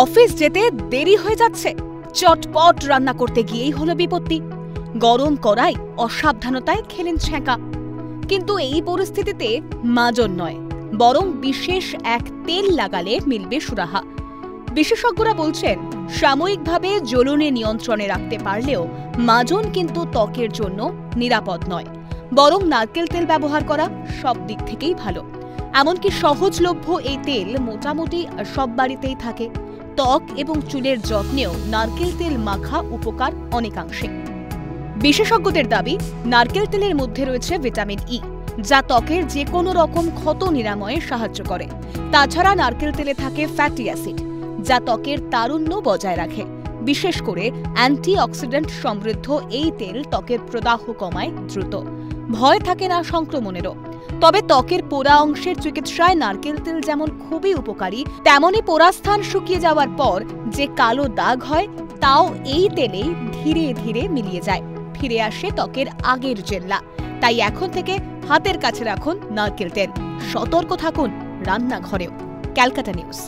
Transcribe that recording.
Office যেতে দেরি হয়ে যাচ্ছে, চটপট রান্না করতে গিয়েই হলো বিপত্তি। গরম কড়াই অসাবধানতায় খেলেন ছ্যাঁকা। কিন্তু এই পরিস্থিতিতে মাজন নয়, বরং বিশেষ এক তেল লাগালে মিলবে সুরাহা। বিশেষজ্ঞরা বলছেন, সাময়িকভাবে জ্বলনে নিয়ন্ত্রণে রাখতে পারলেও মাজন কিন্তু ত্বকের জন্য নিরাপদ নয়, বরং নারকেল তেল ব্যবহার করা সব দিক থেকেই ভালো। এমনকি সহজলভ্য এই তেল মোটামুটি সব বাড়িতেই থাকে। ত্বক এবং চুলের যত্নেও নারকেল তেল মাখা উপকার অনেকাংশে। বিশেষজ্ঞদের দাবি, নারকেল তেলের মধ্যে রয়েছে ভিটামিন ই, যা ত্বকের যে কোনো রকম ক্ষত নিরাময়ে সাহায্য করে। তাছাড়া নারকেল তেলে থাকে ফ্যাটি অ্যাসিড, যা ত্বকের তারুণ্য বজায় রাখে। বিশেষ করে অ্যান্টিঅক্সিডেন্ট সমৃদ্ধ এই তেল ত্বকের প্রদাহ কমায় দ্রুত। ভয় থাকে না সংক্রমণেরও। তবে ত্বকের পোড়া অংশের চিকিৎসায় নারকেল তেল যেমন খুবই উপকারী, তেমনই পোড়া স্থান শুকিয়ে যাওয়ার পর যে কালো দাগ হয়, তাও এই তেলেই ধীরে ধীরে মিলিয়ে যায়। ফিরে আসে ত্বকের আগের জেল্লা। তাই এখন থেকে হাতের কাছে রাখুন নারকেল তেল। সতর্ক থাকুন রান্নাঘরেও। ক্যালকাটা নিউজ।